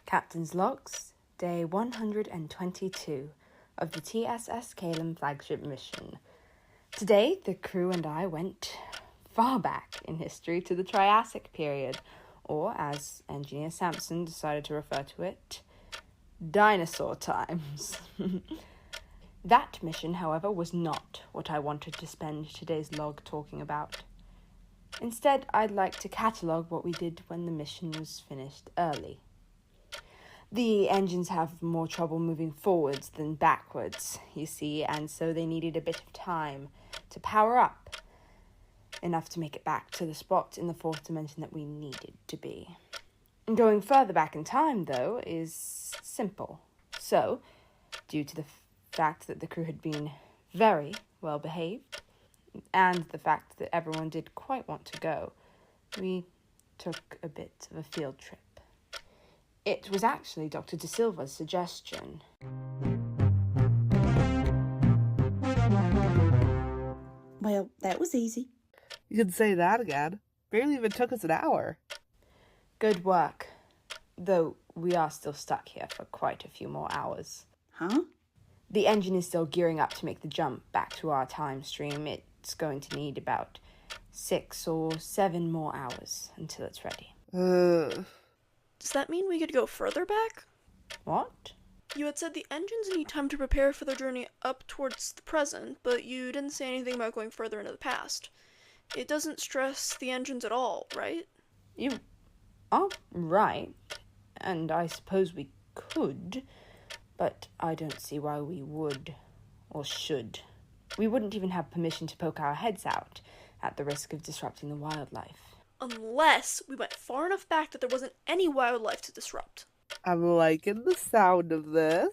Captain's Logs, Day 122 of the TSS Caelum flagship mission. Today, the crew and I went far back in history to the Triassic period, or as Engineer Sampson decided to refer to it, dinosaur times. That mission, however, was not what I wanted to spend today's log talking about. Instead, I'd like to catalogue what we did when the mission was finished early. The engines have more trouble moving forwards than backwards, you see, and so they needed a bit of time to power up, enough to make it back to the spot in the fourth dimension that we needed to be. Going further back in time, though, is simple. So, due to the fact that the crew had been very well behaved, and the fact that everyone did quite want to go, we took a bit of a field trip. It was actually Dr. DeSilva's suggestion. Well, that was easy. You can say that again. Barely even took us an hour. Good work. Though we are still stuck here for quite a few more hours. Huh? The engine is still gearing up to make the jump back to our time stream. It's going to need about 6 or 7 more hours until it's ready. Does that mean we could go further back? What? You had said the engines need time to prepare for their journey up towards the present, but you didn't say anything about going further into the past. It doesn't stress the engines at all, right? You are right, and I suppose we could, but I don't see why we would or should. We wouldn't even have permission to poke our heads out at the risk of disrupting the wildlife. Unless we went far enough back that there wasn't any wildlife to disrupt. I'm liking the sound of this.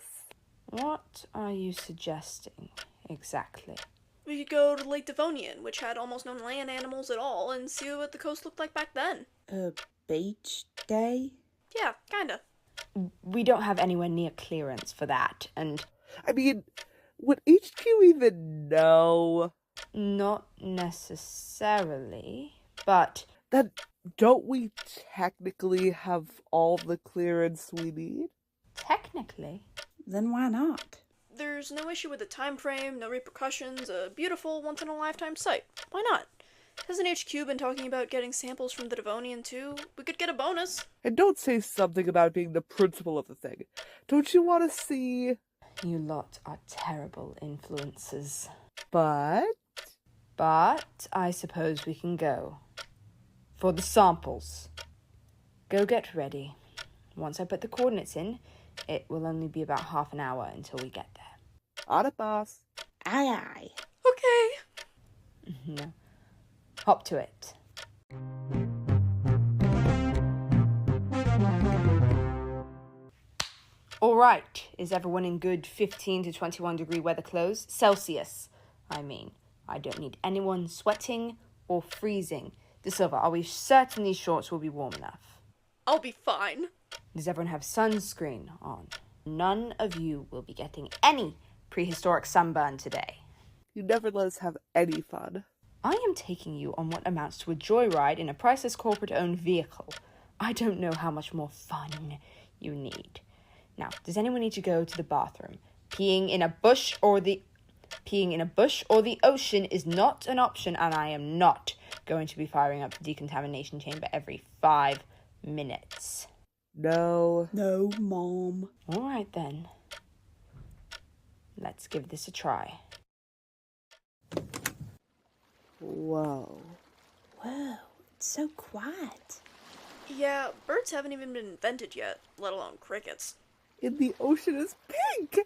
What are you suggesting, exactly? We could go to Lake Devonian, which had almost no land animals at all, and see what the coast looked like back then. A beach day? Yeah, kinda. We don't have anywhere near clearance for that, and... I mean, would HQ even know? Not necessarily, but... Then don't we technically have all the clearance we need? Technically? Then why not? There's no issue with the time frame, no repercussions, a beautiful, once-in-a-lifetime site. Why not? Hasn't HQ been talking about getting samples from the Devonian too? We could get a bonus. And don't say something about being the principal of the thing. Don't you want to see... You lot are terrible influences. But I suppose we can go. For the samples. Go get ready. Once I put the coordinates in, it will only be about half an hour until we get there. On it, boss. Aye, aye. Okay. No. Hop to it. All right. Is everyone in good 15 to 21 degree weather clothes? Celsius, I mean. I don't need anyone sweating or freezing. DeSilva, are we certain these shorts will be warm enough? I'll be fine. Does everyone have sunscreen on? None of you will be getting any prehistoric sunburn today. You never let us have any fun. I am taking you on what amounts to a joyride in a priceless corporate-owned vehicle. I don't know how much more fun you need. Now, does anyone need to go to the bathroom? Peeing in a bush or the ocean is not an option, and I am not going to be firing up the decontamination chamber every 5 minutes. No. No, Mom. All right, then. Let's give this a try. Whoa. Whoa, it's so quiet. Yeah, birds haven't even been invented yet, let alone crickets. And the ocean is pink!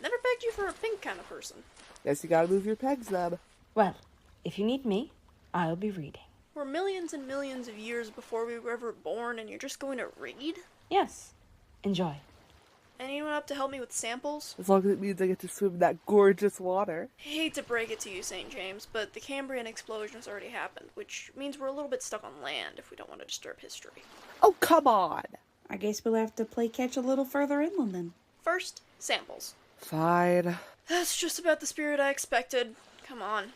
Never begged you for a pink kind of person. Guess you gotta move your pegs then. Well, if you need me, I'll be reading. We're millions and millions of years before we were ever born, and you're just going to read? Yes. Enjoy. Anyone up to help me with samples? As long as it means I get to swim in that gorgeous water. I hate to break it to you, St. James, but the Cambrian explosion has already happened, which means we're a little bit stuck on land if we don't want to disturb history. Oh, come on! I guess we'll have to play catch a little further inland then. First, samples. Fine. That's just about the spirit I expected. Come on.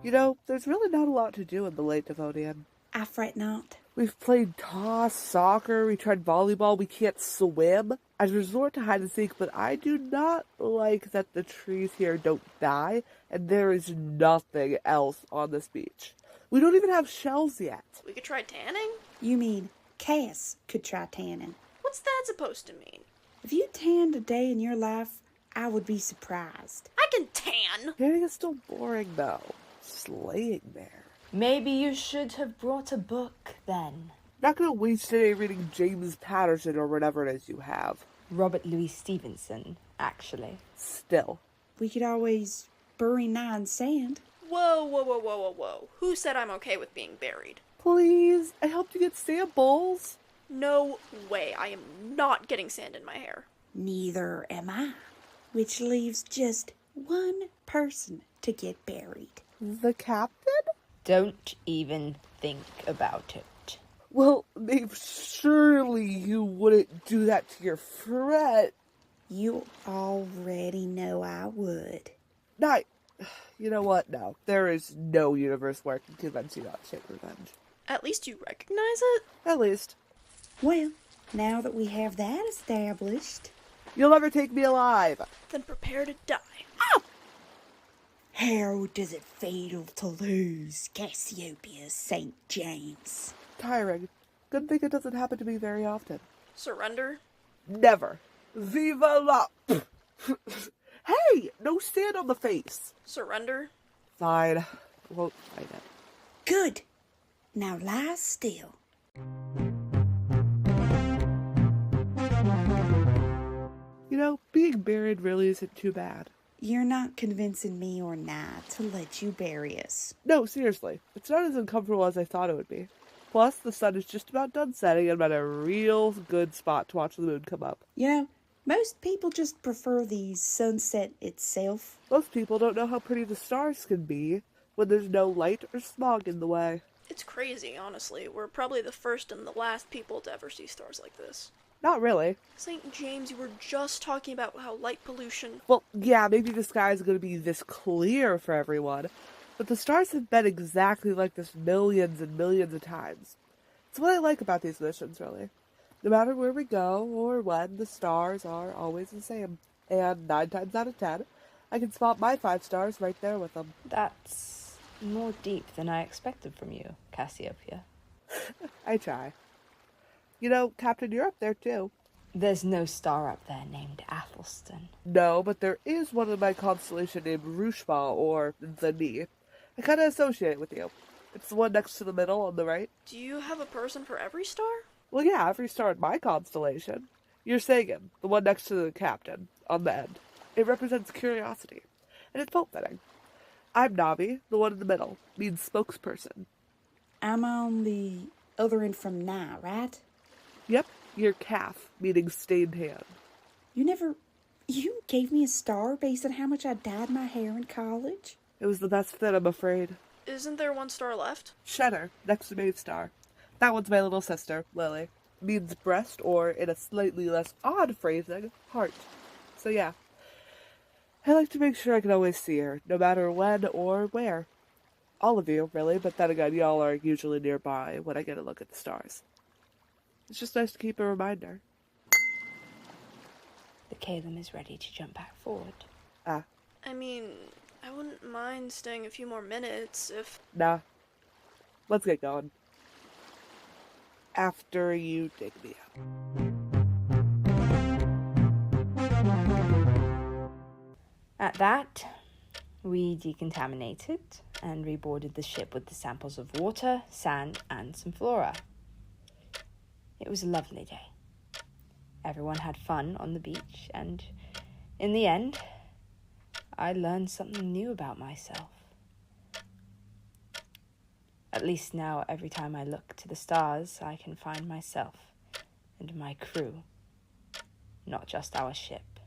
You know, there's really not a lot to do in the late Devonian. I fret not. We've played toss, soccer, we tried volleyball, we can't swim. I resort to hide and seek, but I do not like that the trees here don't die, and there is nothing else on this beach. We don't even have shells yet. We could try tanning? You mean Cass could try tanning. What's that supposed to mean? If you tanned a day in your life, I would be surprised. I can tan! Tanning is still boring, though. Just laying there. Maybe you should have brought a book then. Not gonna waste a day reading James Patterson or whatever it is you have. Robert Louis Stevenson, actually. Still. We could always bury Nye in sand. Whoa, whoa, whoa, whoa, whoa, whoa. Who said I'm okay with being buried? Please, I helped you get samples. No way. I am not getting sand in my hair. Neither am I. Which leaves just one person to get buried. The captain? Don't even think about it. Well, Maeve, surely you wouldn't do that to your friend. You already know I would. Not, you know what? No, there is no universe where I can convince you not to take revenge. At least you recognize it? At least. Well, now that we have that established... You'll never take me alive. Then prepare to die. How does it feel to lose, Cassiopeia St. James? Tiring. Good thing it doesn't happen to me very often. Surrender? Never. Viva la... Hey! No sand on the face. Surrender? Fine. Won't fight it. Good. Now lie still. You know, being buried really isn't too bad. You're not convincing me or Nye to let you bury us. No, seriously. It's not as uncomfortable as I thought it would be. Plus, the sun is just about done setting and I'm at a real good spot to watch the moon come up. You know, most people just prefer the sunset itself. Most people don't know how pretty the stars can be when there's no light or smog in the way. It's crazy, honestly. We're probably the first and the last people to ever see stars like this. Not really. St. James, you were just talking about how light pollution... Well, yeah, maybe the sky is going to be this clear for everyone, but the stars have been exactly like this millions and millions of times. It's what I like about these missions, really. No matter where we go or when, the stars are always the same. And 9 times out of 10, I can spot my 5 stars right there with them. That's more deep than I expected from you, Cassiopeia. I try. You know, Captain, you're up there too. There's no star up there named Athelstan. No, but there is one in my constellation named Rushma, or the Knee. I kind of associate it with you. It's the one next to the middle on the right. Do you have a person for every star? Well, yeah, every star in my constellation. You're Sagan, the one next to the captain, on the end. It represents curiosity, and it felt fitting. I'm Navi, the one in the middle, means spokesperson. I'm on the other end from Nye, right? Yep, you're calf, meaning stained hand. You gave me a star based on how much I dyed my hair in college? It was the best fit, I'm afraid. Isn't there one star left? Cheddar, next to Main Star. That one's my little sister, Lily. Means breast, or in a slightly less odd phrasing, heart. So yeah. I like to make sure I can always see her, no matter when or where. All of you, really, but then again, y'all are usually nearby when I get a look at the stars. It's just nice to keep a reminder. The Caelum is ready to jump back forward. Ah, I mean, I wouldn't mind staying a few more minutes if... nah. Let's get going. After you dig me up. At that, we decontaminated and reboarded the ship with the samples of water, sand, and some flora. It was a lovely day. Everyone had fun on the beach, and in the end, I learned something new about myself. At least now, every time I look to the stars, I can find myself and my crew, not just our ship.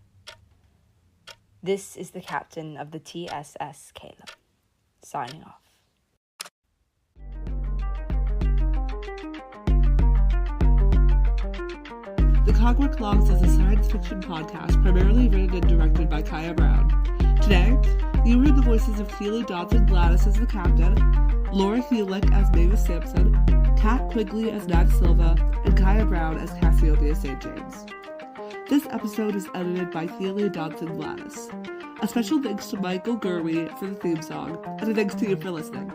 This is the captain of the TSS Caelum, signing off. The Cogwork Logs is a science fiction podcast primarily written and directed by Kaya Brown. Today, you heard the voices of Keely Dodson-Gladis as the captain, Laura Julich as Mavis Sampson, Kat Quigley as Nye DeSilva, and Kaya Brown as Cassiopeia St. James. This episode is edited by Keely Dodson-Gladis. A special thanks to Michael Gurwey for the theme song, and a thanks to you for listening.